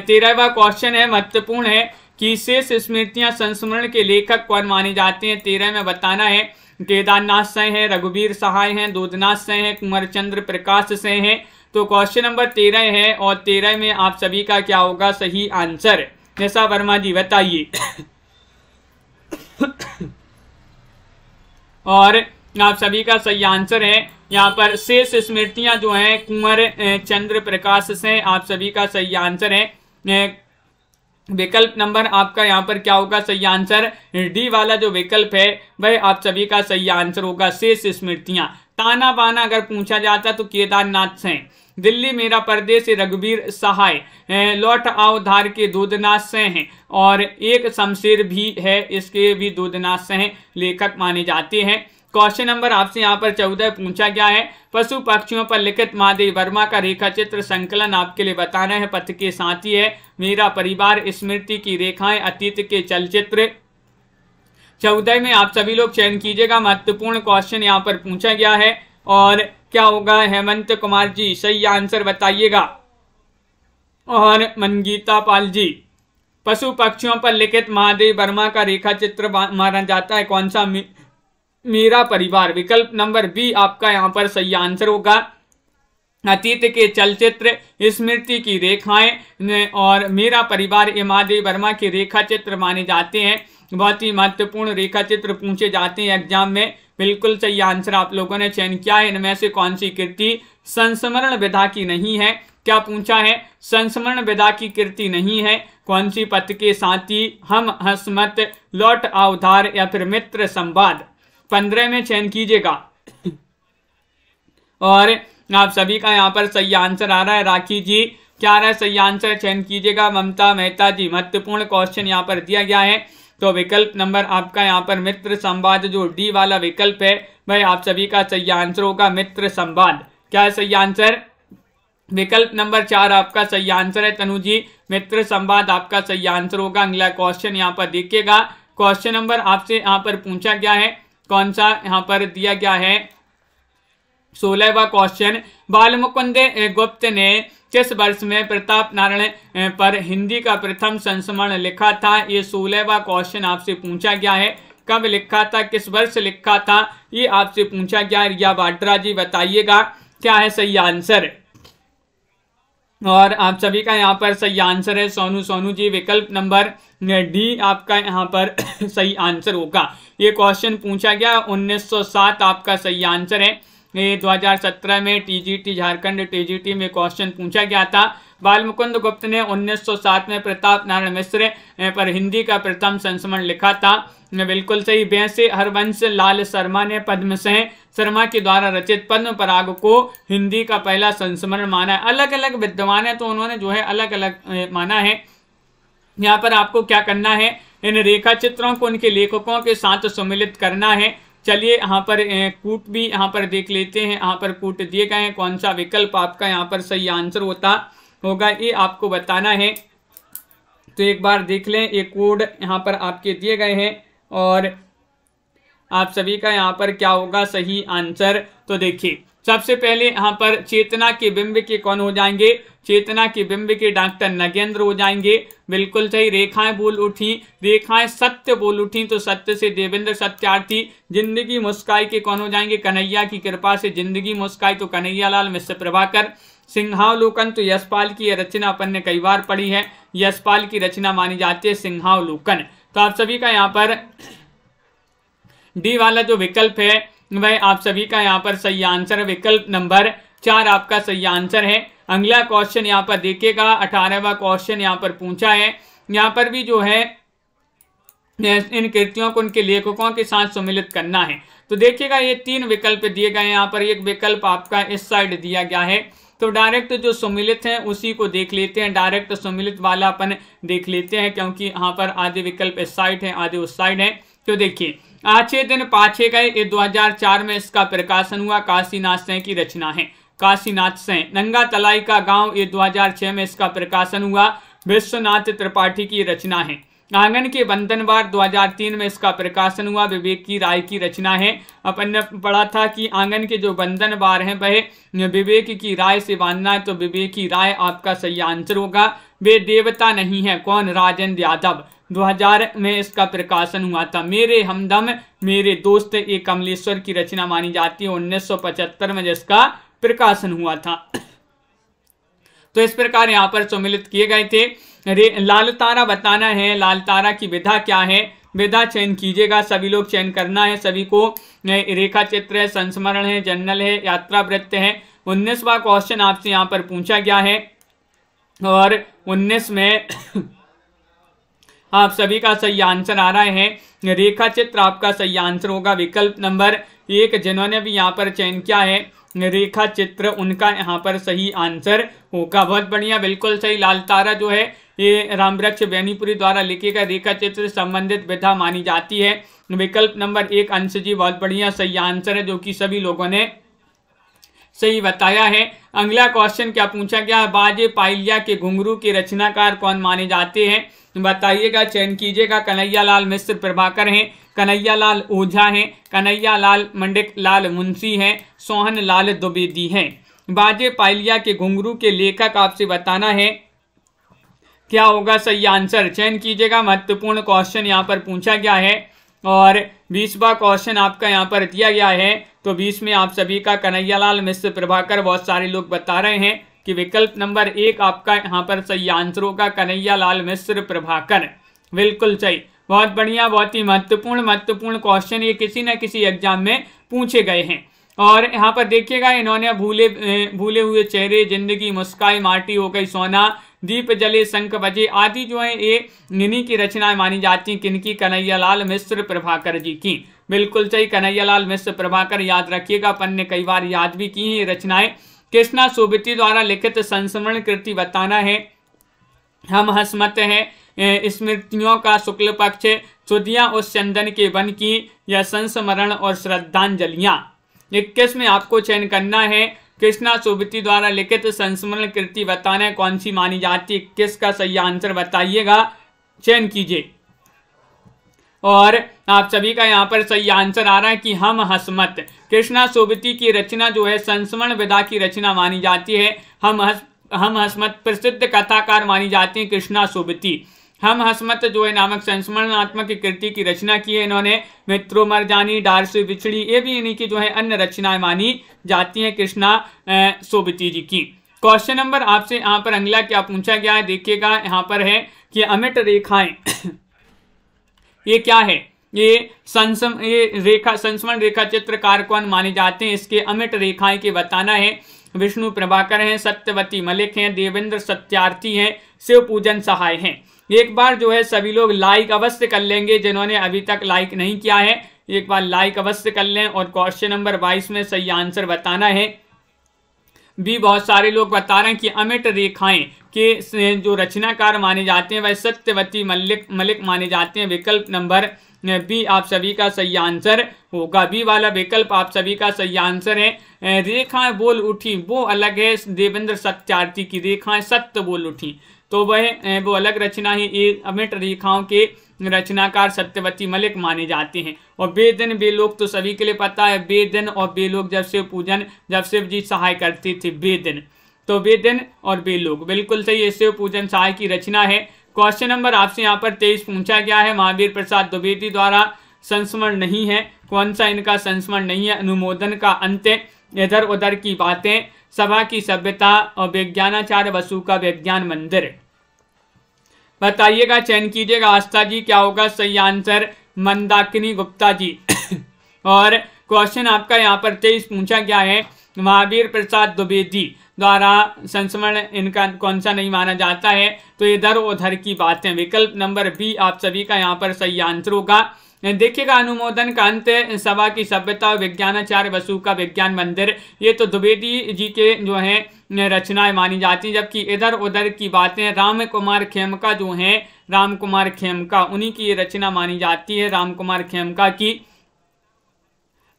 13वां क्वेश्चन है, महत्वपूर्ण है कि शेष स्मृतियां संस्मरण के लेखक कौन माने जाते हैं? 13 में बताना है। केदारनाथ से हैं, रघुवीर सहाय हैं, दूधनाथ से हैं, कुंवर चंद्र प्रकाश से हैं। तो क्वेश्चन नंबर 13 है और 13 में आप सभी का क्या होगा सही आंसर? निशा वर्मा जी बताइए। और आप सभी का सही आंसर है यहाँ पर शेष स्मृतियां जो हैं कुंवर चंद्र प्रकाश से। आप सभी का सही आंसर है। विकल्प नंबर आपका यहाँ पर क्या होगा सही आंसर? डी वाला जो विकल्प है वह आप सभी का सही आंसर होगा, शेष स्मृतियां। ताना बाना अगर पूछा जाता तो केदारनाथ से, दिल्ली मेरा परदेश रघुवीर सहाय, लौट आओ धार के दूधनाथ से हैं, और एक शमशेर भी है, इसके भी दूधनाथ से हैं, लेखक माने जाते हैं। क्वेश्चन नंबर आपसे यहाँ पर 14 पूछा गया है, पशु पक्षियों पर लिखित महादेव वर्मा का रेखा चित्र संकलन आपके लिए बताना है। पथ के साथी है, मेरा परिवार, स्मृति की रेखाएं, अतीत के चलचित्र। 14 में आप सभी लोग चयन कीजिएगा। महत्वपूर्ण क्वेश्चन यहाँ पर पूछा गया है और क्या होगा? हेमंत कुमार जी सही आंसर बताइएगा। और मंगीता पाल जी, पशु पक्षियों पर लिखित महादेव वर्मा का रेखा चित्र माना जाता है कौन सा? मेरा परिवार। विकल्प नंबर बी आपका यहाँ पर सही आंसर होगा। अतीत के चलचित्र, स्मृति की रेखाएं और मेरा परिवार ये महादेव वर्मा के रेखा चित्र माने जाते हैं। बहुत ही महत्वपूर्ण रेखा चित्र पूछे जाते हैं एग्जाम में। बिल्कुल सही आंसर आप लोगों ने चयन किया है। इनमें से कौन सी कृति संस्मरण विधा की नहीं है? क्या पूछा है? संस्मरण विधा की कृति नहीं है। कौन सी? पथ के साथी, हम हसमत, लौट आओ धार या फिर मित्र संवाद। 15 में चयन कीजिएगा। और आप सभी का यहाँ पर सही आंसर आ रहा है। राखी जी क्या आ रहा है सही आंसर? चयन कीजिएगा। ममता मेहता जी, महत्वपूर्ण क्वेश्चन यहाँ पर दिया गया है। तो विकल्प नंबर आपका यहाँ पर मित्र संवाद, जो डी वाला विकल्प है वह आप सभी का सही आंसर होगा, मित्र संवाद। क्या है सही आंसर? विकल्प नंबर 4 आपका सही आंसर है तनु जी, मित्र संवाद आपका सही आंसर होगा। अगला क्वेश्चन यहाँ पर देखिएगा। क्वेश्चन नंबर आपसे यहाँ पर पूछा गया है, कौन सा यहाँ पर दिया गया है? 16वां क्वेश्चन, बालमुकुंद गुप्त ने किस वर्ष में प्रताप नारायण पर हिंदी का प्रथम संस्मरण लिखा था? ये 16वां क्वेश्चन आपसे पूछा गया है। कब लिखा था, किस वर्ष लिखा था, ये आपसे पूछा गया है। रिया वाड्रा जी बताइएगा क्या है सही आंसर? और आप सभी का यहाँ पर सही आंसर है सोनू जी, विकल्प नंबर डी आपका यहाँ पर सही आंसर होगा। ये क्वेश्चन पूछा गया 1907 आपका सही आंसर है। ये 2017 में टीजीटी झारखंड टीजीटी में क्वेश्चन पूछा गया था। बालमुकुंद गुप्त ने 1907 में प्रताप नारायण मिश्र पर हिंदी का प्रथम संस्मरण लिखा था। बिल्कुल सही। वैसे हरबंश लाल शर्मा ने पद्मसेन शर्मा के द्वारा रचित पद्म पराग को हिंदी का पहला संस्मरण माना है। अलग अलग विद्वान है तो उन्होंने जो है अलग अलग माना है। यहाँ पर आपको क्या करना है, इन रेखा चित्रों को उनके लेखकों के साथ सम्मिलित करना है। चलिए यहाँ पर कूट भी यहाँ पर देख लेते हैं। यहाँ पर कूट दिए गए हैं, कौन सा विकल्प आपका यहाँ पर सही आंसर होगा ये आपको बताना है। तो एक बार देख लें, ये कोड यहाँ पर आपके दिए गए हैं और आप सभी का यहाँ पर क्या होगा सही आंसर। तो देखिए सबसे पहले यहाँ पर चेतना के बिंब के कौन हो जाएंगे, चेतना के बिंब के डॉक्टर नगेंद्र हो जाएंगे। बिल्कुल सही। रेखाएं बोल उठी, रेखाएं सत्य बोल उठी तो सत्य से देवेंद्र सत्यार्थी। जिंदगी मुस्काई के कौन हो जाएंगे, कन्हैया की कृपा से जिंदगी मुस्काई तो कन्हैया लाल मिश्र प्रभाकर। सिंहावलोकन तो यशपाल की रचना अपन ने कई बार पढ़ी है, यशपाल की रचना मानी जाती है सिंहावलोकन। तो आप सभी का यहाँ पर डी वाला जो विकल्प है वह आप सभी का यहाँ पर सही आंसर है। विकल्प नंबर 4 आपका सही आंसर है। अगला क्वेश्चन यहाँ पर देखिएगा, 18वां क्वेश्चन यहाँ पर पूछा है। यहाँ पर भी जो है इन कृतियों को उनके लेखकों के साथ सम्मिलित करना है। तो देखिएगा ये 3 विकल्प दिए गए हैं। यहाँ पर एक विकल्प आपका इस साइड दिया गया है, तो डायरेक्ट जो सम्मिलित हैं उसी को देख लेते हैं। डायरेक्ट सम्मिलित वाला अपन देख लेते हैं क्योंकि यहाँ पर आधे विकल्प इस साइड है आधे उस साइड है। तो देखिए आछे दिन पाछे गए, ये 2004 में इसका प्रकाशन हुआ, काशीनाथ सेन की रचना है, काशीनाथ सेन। नंगा तलाई का गांव, ये 2006 में इसका प्रकाशन हुआ, विश्वनाथ त्रिपाठी की रचना है। आंगन के बंधनवार 2003 में इसका प्रकाशन हुआ, विवेक की राय की रचना है। अपन ने पढ़ा था कि आंगन के जो बंधनवार हैं वह विवेक की राय से बांधना है, तो विवेक की राय आपका सही आंसर होगा। वे देवता नहीं है कौन, राजेंद्र यादव। 2000 में इसका प्रकाशन हुआ था। मेरे हमदम मेरे दोस्त एक कमलेश्वर की रचना मानी जाती है, 1975 में जिसका प्रकाशन हुआ था। तो इस प्रकार यहाँ पर सम्मिलित किए गए थे। लाल तारा बताना है, लाल तारा की विधा क्या है, विधा चयन कीजिएगा, सभी लोग चयन करना है सभी को। रेखा चित्र है, संस्मरण है, जर्नल है, यात्रा वृत्त है। 19वां क्वेश्चन आपसे यहाँ पर पूछा गया है और 19 में आप सभी का सही आंसर आ रहा है। रेखा चित्र आपका सही आंसर होगा। विकल्प नंबर 1 जिन्होंने भी यहाँ पर चयन किया है रेखा चित्र, उनका यहाँ पर सही आंसर होगा। बहुत बढ़िया, बिल्कुल सही। लाल तारा जो है ये रामवृक्ष बेनीपुरी द्वारा लिखे गए रेखा चित्र संबंधित विधा मानी जाती है। विकल्प नंबर 1 अंश जी बहुत बढ़िया सही आंसर है, जो कि सभी लोगों ने सही बताया है। अगला क्वेश्चन क्या पूछा गया, बाजे पाइलिया के घुंघरू के रचनाकार कौन माने जाते हैं, बताइएगा, चयन कीजिएगा। कन्हैया लाल मिश्र प्रभाकर हैं, कन्हैया लाल ओझा हैं, कन्हैया लाल मंडिक लाल मुंशी हैं, सोहन लाल द्विवेदी हैं। बाजे पाइलिया के घुंघरू के लेखक आपसे बताना है क्या होगा सही आंसर, चयन कीजिएगा। महत्वपूर्ण क्वेश्चन यहाँ पर पूछा गया है और 20वां क्वेश्चन आपका यहाँ पर दिया गया है। तो 20 में आप सभी का कन्हैया लाल मिश्र प्रभाकर, बहुत सारे लोग बता रहे हैं कि विकल्प नंबर 1 आपका यहाँ पर सही आंसर होगा, कन्हैया लाल मिश्र प्रभाकर। बिल्कुल सही, बहुत बढ़िया, बहुत ही महत्वपूर्ण क्वेश्चन ये किसी न किसी एग्जाम में पूछे गए हैं। और यहाँ पर देखिएगा, इन्होंने भूले हुए चेहरे, जिंदगी मुस्काई, माटी हो गई सोना, दीप जले शंख बजे आदि जो है ये इन्हीं की रचनाएं मानी जाती हैं। किनकी, कन्हैया लाल मिश्र प्रभाकर जी की। बिल्कुल सही, कन्हैया लाल मिश्र प्रभाकर, याद रखिएगा, अपन ने कई बार याद भी की है ये रचनाएं। कृष्णा सोबती द्वारा लिखित संस्मरण कृति बताना है। हम हसमत है, स्मृतियों का शुक्ल पक्ष, सुधियां उस चंदन के वन की, या संस्मरण और श्रद्धांजलियां। 21 में आपको चयन करना है। कृष्णा सोबती द्वारा लिखित संस्मरण कृति बताना है, कौन सी मानी जाती है। 21 का सही आंसर बताइएगा, चयन कीजिए। और आप सभी का यहाँ पर सही आंसर आ रहा है कि हम हसमत। कृष्णा सोबती की रचना जो है संस्मरण विधा की रचना मानी जाती है। हम हसमत प्रसिद्ध कथाकार मानी जाती है कृष्णा सोबती। हम हसमत जो है नामक संस्मरणात्मक कृति की रचना की है इन्होंने। मित्रों मरजानी, डार से बिछड़ी, ये भी इन्हीं की जो है अन्य रचनाएं मानी जाती हैं कृष्णा सोबती जी की। क्वेश्चन नंबर आपसे यहाँ पर अगला क्या पूछा गया है, देखिएगा यहाँ पर है कि अमिट रेखाएं ये क्या है, ये संस्मरण रेखा चित्रकार कौन माने जाते हैं, इसके अमिट रेखाएं के बताना है। विष्णु प्रभाकर हैं, सत्यवती मलिक हैं, देवेंद्र सत्यार्थी हैं, शिव पूजन सहाय हैं। एक बार जो है सभी लोग लाइक अवश्य कर लेंगे, जिन्होंने अभी तक लाइक नहीं किया है एक बार लाइक अवश्य कर लें। और क्वेश्चन नंबर 22 में सही आंसर बताना है। भी बहुत सारे लोग बता रहे हैं कि अमिट रेखाएं के जो रचनाकार माने जाते हैं वह सत्यवती मलिक माने जाते हैं। विकल्प नंबर बी आप सभी का सही आंसर होगा। बी वाला विकल्प आप सभी का सही आंसर है। रेखाएं बोल उठी वो अलग है, देवेंद्र सत्यार्थी की रेखाएं सत्य बोल उठी तो वह वो अलग रचना है। ये अमिट रेखाओं के रचनाकार सत्यवती मलिक माने जाते हैं। और बेदिन बेलोक तो सभी के लिए पता है, बेदिन और बेलोक जब शिव पूजन जब शिव जी सहाय करते थे बेदिन, तो बेदिन और बेलोक बिल्कुल सही है, शिव पूजन सहाय की रचना है। क्वेश्चन नंबर आपसे यहाँ पर 23 पूछा गया है। महावीर प्रसाद द्विवेदी द्वारा संस्मरण नहीं है, कौन सा इनका संस्मरण नहीं है? अनुमोदन का अंत, इधर उधर की बातें, सभा की सभ्यता और विज्ञानाचार्य बसु का विज्ञान मंदिर। बताइएगा, चयन कीजिएगा। आस्था जी क्या होगा सही आंसर? मंदाकिनी गुप्ता जी। और क्वेश्चन आपका यहाँ पर 23 पूछा गया है। महावीर प्रसाद द्विवेदी द्वारा संस्मरण इनका कौन सा नहीं माना जाता है? तो इधर उधर की बातें। विकल्प नंबर बी आप सभी का यहाँ पर सही आंसर होगा। देखिएगा, अनुमोदन का अंत, सभा की सभ्यता, विज्ञानाचार्य बसु का विज्ञान मंदिर, ये तो द्विवेदी जी के जो है रचनाएं मानी जाती, जबकि इधर उधर की बातें राम कुमार खेमका जो हैं, राम कुमार खेमका उन्हीं की ये रचना मानी जाती है, राम कुमार खेमका की।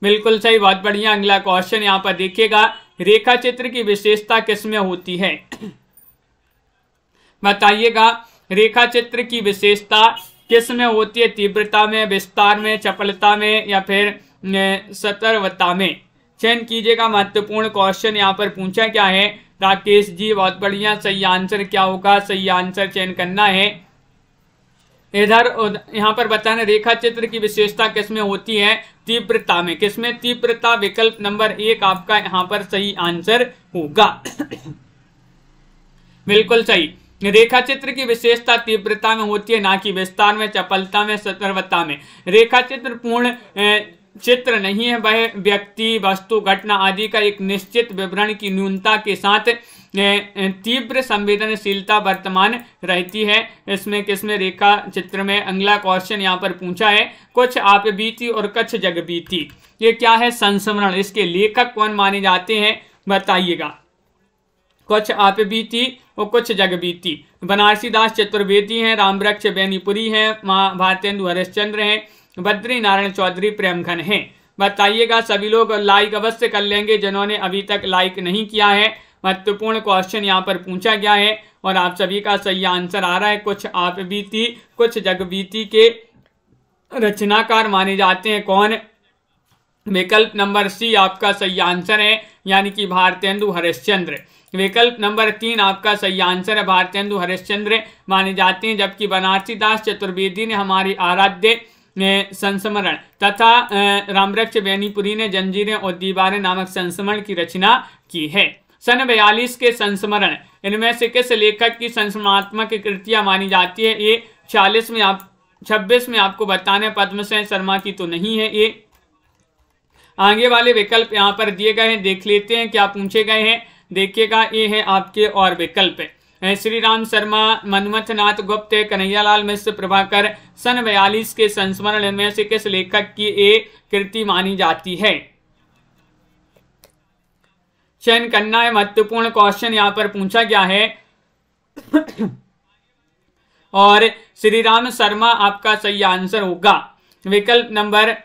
बिल्कुल सही, बहुत बढ़िया। अगला क्वेश्चन यहाँ पर देखिएगा, रेखा चित्र की विशेषता किसमें होती है? बताइएगा, रेखा चित्र की विशेषता किसमें होती है? तीव्रता में, विस्तार में, चपलता में या फिर सतर्कता में? चयन कीजिएगा। महत्वपूर्ण क्वेश्चन यहाँ पर पूछा क्या है। राकेश जी बहुत बढ़िया, सही आंसर क्या होगा? सही आंसर चयन करना है। इधर यहाँ पर बताना, रेखा चित्र की विशेषता किसमें होती है? तीव्रता में। किसमें? तीव्रता। विकल्प नंबर 1 आपका यहाँ पर सही आंसर होगा। बिल्कुल सही, रेखा चित्र की विशेषता तीव्रता में होती है, ना कि विस्तार में, चपलता में, सतर्कता में। रेखा चित्र पूर्ण चित्र नहीं है, वह व्यक्ति, वस्तु, घटना आदि का एक निश्चित विवरण की न्यूनता के साथ तीव्र संवेदनशीलता वर्तमान रहती है। इसमें किसमें? रेखा चित्र में। अगला क्वेश्चन यहाँ पर पूछा है, कुछ आप बीती और कुछ जग बीती, ये क्या है? संस्मरण। इसके लेखक कौन माने जाते हैं? बताइएगा। कुछ आप बीती और कुछ जग बीती, बनारसी दास चतुर्वेदी हैं, रामवृक्ष बेनीपुरी हैं, भारतेंदु हरिश्चंद्र हैं, बद्री नारायण चौधरी प्रेमघन हैं। बताइएगा, सभी लोग लाइक अवश्य कर लेंगे जिन्होंने अभी तक लाइक नहीं किया है। महत्वपूर्ण क्वेश्चन यहाँ पर पूछा गया है और आप सभी का सही आंसर आ रहा है। कुछ आप बीती कुछ जग बीती के रचनाकार माने जाते हैं कौन? विकल्प नंबर सी आपका सही आंसर है, यानी कि भारतेंदु हरिश्चंद्र। विकल्प नंबर 3 आपका सही आंसर है, भारतेंदु हरिश्चंद्र माने जाते हैं। जबकि बनारसी दास चतुर्वेदी ने हमारी आराध्य संस्मरण तथा रामवृक्ष बेनीपुरी ने जंजीरें और दीवारें नामक संस्मरण की रचना की है। सन 42 के संस्मरण, इनमें से किस लेखक की संस्मरणात्मक कृतियां मानी जाती है? ये 26 में आपको बताने, पद्मसेन शर्मा की तो नहीं है ये। आगे वाले विकल्प यहाँ पर दिए गए हैं, देख लेते हैं क्या पूछे गए हैं। देखिएगा, ये है आपके और विकल्प श्री राम शर्मा, मनमथ नाथ गुप्त, कन्हैयालाल मिश्र, प्रभाकर। सन 42 के संस्मरण इनमें से किस लेखक की एक कृति मानी जाती है? चयन करना है। महत्वपूर्ण क्वेश्चन यहाँ पर पूछा गया है और श्री राम शर्मा आपका सही आंसर होगा। विकल्प नंबर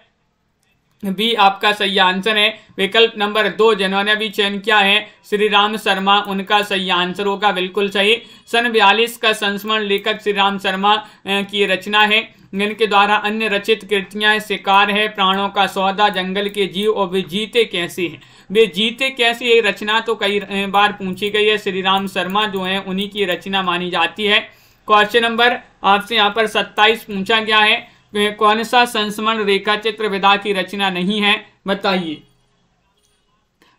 बी आपका सही आंसर है। विकल्प नंबर 2 जिन्होंने भी चयन किया है श्री राम शर्मा, उनका सही आंसर होगा। बिल्कुल सही, सन 42 का संस्मरण लेखक श्री राम शर्मा की रचना है। इनके द्वारा अन्य रचित कृतियां शिकार है, प्राणों का सौदा, जंगल के जीव और वे जीते कैसे हैं। वे जीते कैसे, ये रचना तो कई बार पूछी गई है। श्री राम शर्मा जो है उन्हीं की रचना मानी जाती है। क्वेश्चन नंबर आपसे यहाँ पर 27 पूछा गया है, कौन सा संस्मरण रेखा चित्र विधा की रचना नहीं है? बताइए।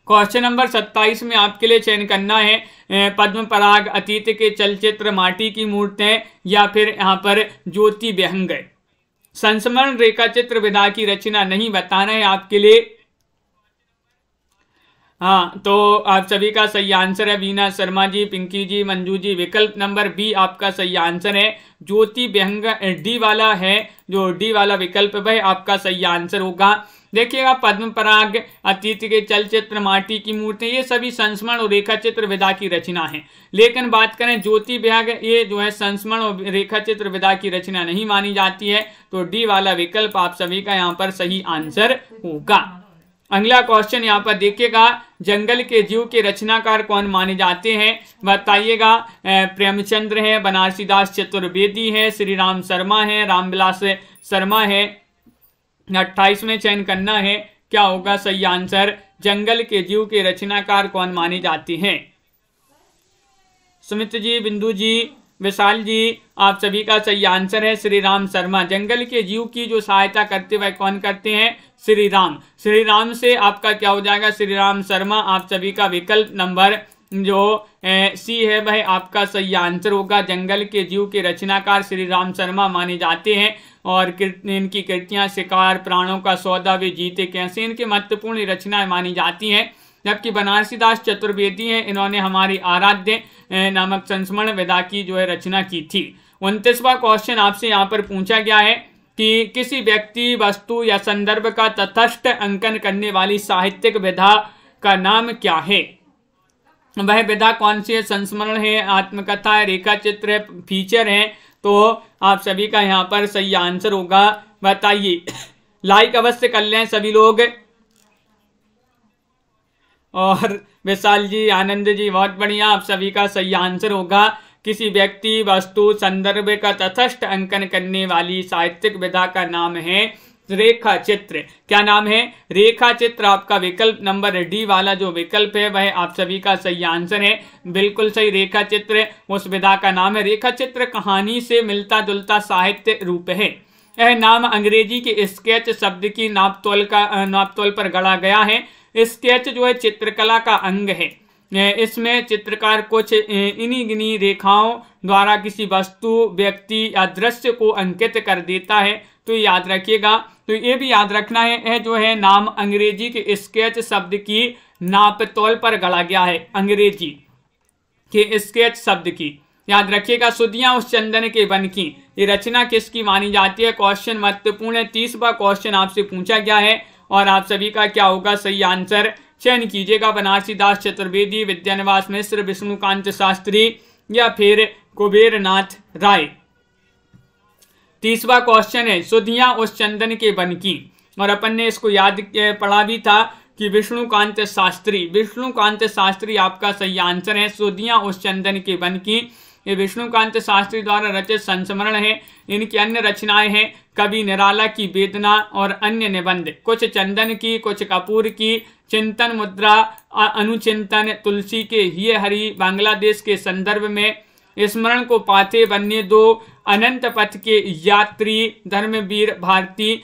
क्वेश्चन नंबर 27 में आपके लिए चयन करना है पद्म पराग, अतीत के चलचित्र, माटी की मूर्तें या फिर यहाँ पर ज्योति व्यंग। संस्मरण रेखा चित्र विधा की रचना नहीं बताना है आपके लिए। हाँ, तो आप सभी का सही आंसर है वीना शर्मा जी, पिंकी जी, मंजू जी। विकल्प नंबर बी आपका सही आंसर है। ज्योति व्यंग डी वाला है, जो डी वाला विकल्प वह आपका सही आंसर होगा। देखिएगा पद्म पराग, अतीत के चलचित्र, माटी की मूर्ति, ये सभी संस्मरण और रेखा चित्र विधा की रचना है। लेकिन बात करें ज्योति व्यंग, ये जो है संस्मरण और रेखा चित्र विधा की रचना नहीं मानी जाती है। तो डी वाला विकल्प आप सभी का यहाँ पर सही आंसर होगा। अगला क्वेश्चन यहाँ पर देखिएगा, जंगल के जीव के रचनाकार कौन माने जाते हैं, बताइएगा। प्रेमचंद्र है, बनारसीदास चतुर्वेदी है, श्री राम शर्मा है, रामविलास शर्मा है। 28 में चयन करना है, क्या होगा सही आंसर। जंगल के जीव के रचनाकार कौन माने जाते हैं। सुमित जी, बिंदु जी, विशाल जी, आप सभी का सही आंसर है श्री राम शर्मा। जंगल के जीव की जो सहायता करते हुए कौन करते हैं, श्री राम। श्री राम से आपका क्या हो जाएगा, श्री राम शर्मा। आप सभी का विकल्प नंबर जो सी है वह आपका सही आंसर होगा। जंगल के जीव के रचनाकार श्री राम शर्मा माने जाते हैं और इनकी कृतियां शिकार, प्राणों का सौदा, वे जीते कैसे, इनकी महत्वपूर्ण रचनाएं मानी जाती हैं। जबकि बनारसीदास चतुर्वेदी हैं, इन्होंने हमारी आराध्य नामक संस्मरण विधा की जो है रचना की थी। 29वां क्वेश्चन आपसे यहाँ पर पूछा गया है कि किसी व्यक्ति, वस्तु या संदर्भ का तटस्थ अंकन करने वाली साहित्यिक विधा का नाम क्या है। वह विधा कौन सी है, संस्मरण है, आत्मकथा है, रेखा चित्र है, फीचर है। तो आप सभी का यहाँ पर सही आंसर होगा, बताइए। लाइक अवश्य कर लें सभी लोग। और विशाल जी, आनंद जी, बहुत बढ़िया, आप सभी का सही आंसर होगा। किसी व्यक्ति, वस्तु, संदर्भ का तटस्थ अंकन करने वाली साहित्यिक विधा का नाम है रेखा चित्र। क्या नाम है, रेखा चित्र। आपका विकल्प नंबर डी वाला जो विकल्प है वह आप सभी का सही आंसर है। बिल्कुल सही, रेखा चित्र उस विधा का नाम है। रेखा चित्र कहानी से मिलता जुलता साहित्य रूप है। यह नाम अंग्रेजी के स्केच शब्द की नापतोल पर गढ़ा गया है। स्केच जो है चित्रकला का अंग है। इसमें चित्रकार कुछ इन्हीं गिनी रेखाओं द्वारा किसी वस्तु, व्यक्ति या दृश्य को अंकित कर देता है। तो याद रखिएगा, तो ये भी याद रखना है, यह जो है नाम अंग्रेजी के स्केच शब्द की नापतोल पर गढ़ा गया है। अंग्रेजी के स्केच शब्द की याद रखिएगा। सुधियां उस चंदन के बन की, ये रचना किसकी मानी जाती है। क्वेश्चन महत्वपूर्ण है। 30वां क्वेश्चन आपसे पूछा गया है और आप सभी का क्या होगा सही आंसर, चयन कीजिएगा। बनारसीदास चतुर्वेदी, विद्यानिवास मिश्र, विष्णुकांत शास्त्री या फिर कुबेरनाथ राय। 30वां क्वेश्चन है, सुधियां उस चंदन के बन की, और अपन ने इसको याद पढ़ा भी था कि विष्णुकांत शास्त्री। विष्णुकांत शास्त्री आपका सही आंसर है। सुधियां उस चंदन के बन की, ये विष्णुकांत शास्त्री द्वारा रचित संस्मरण है। इनकी अन्य रचनाएं हैं कवि निराला की वेदना और अन्य निबंध, कुछ चंदन की, कुछ कपूर की, चिंतन मुद्रा, अनुचिंतन, तुलसी के हिये हरि, बांग्लादेश के संदर्भ में, स्मरण को पाते बनने दो, अनंत पथ के यात्री, धर्मवीर भारती,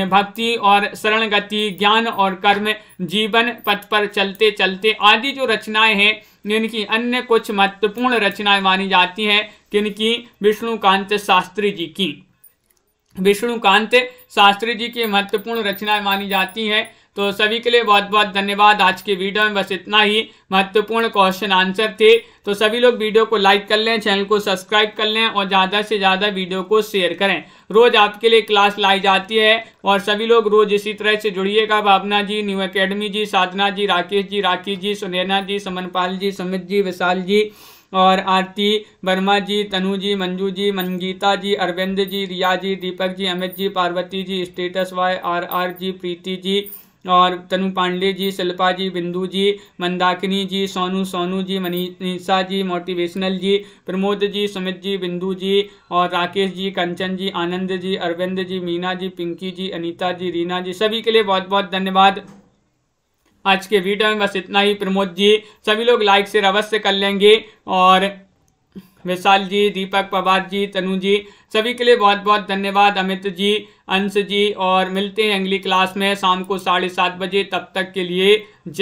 भक्ति और शरण गति, ज्ञान और कर्म, जीवन पथ पर चलते चलते आदि जो रचनाएं हैं, इनकी अन्य कुछ महत्वपूर्ण रचनाएं मानी जाती हैं। किनकी, विष्णुकांत शास्त्री जी की। विष्णुकांत शास्त्री जी की महत्वपूर्ण रचनाएं मानी जाती हैं। तो सभी के लिए बहुत बहुत धन्यवाद। आज के वीडियो में बस इतना ही, महत्वपूर्ण क्वेश्चन आंसर थे। तो सभी लोग वीडियो को लाइक कर लें, चैनल को सब्सक्राइब कर लें और ज़्यादा से ज़्यादा वीडियो को शेयर करें। रोज़ आपके लिए क्लास लाई जाती है और सभी लोग रोज़ इसी तरह से जुड़िएगा। भावना जी, न्यू एकेडमी जी, साधना जी, राकेश जी, राखी जी, सुनैना जी, समनपाल जी, सुमित जी, विशाल जी और आरती वर्मा जी, तनु जी, मंजू जी, मंगीता जी, अरविंद जी, रिया जी, दीपक जी, अमित जी, पार्वती जी, स्टेटस YRR जी, प्रीति जी और तनु पांडे जी, शिल्पा जी, बिंदु जी, मंदाकिनी जी, सोनू जी, मनीषा जी, मोटिवेशनल जी, प्रमोद जी, सुमित जी, बिंदु जी और राकेश जी, कंचन जी, आनंद जी, अरविंद जी, मीना जी, पिंकी जी, अनीता जी, रीना जी, सभी के लिए बहुत बहुत धन्यवाद। आज के वीडियो में बस इतना ही। प्रमोद जी, सभी लोग लाइक शेयर अवश्य कर लेंगे और विशाल जी, दीपक, पवार जी, तनु जी, सभी के लिए बहुत बहुत धन्यवाद। अमित जी, अंश जी, और मिलते हैं अगली क्लास में शाम को 7:30 बजे। तब तक के लिए जय।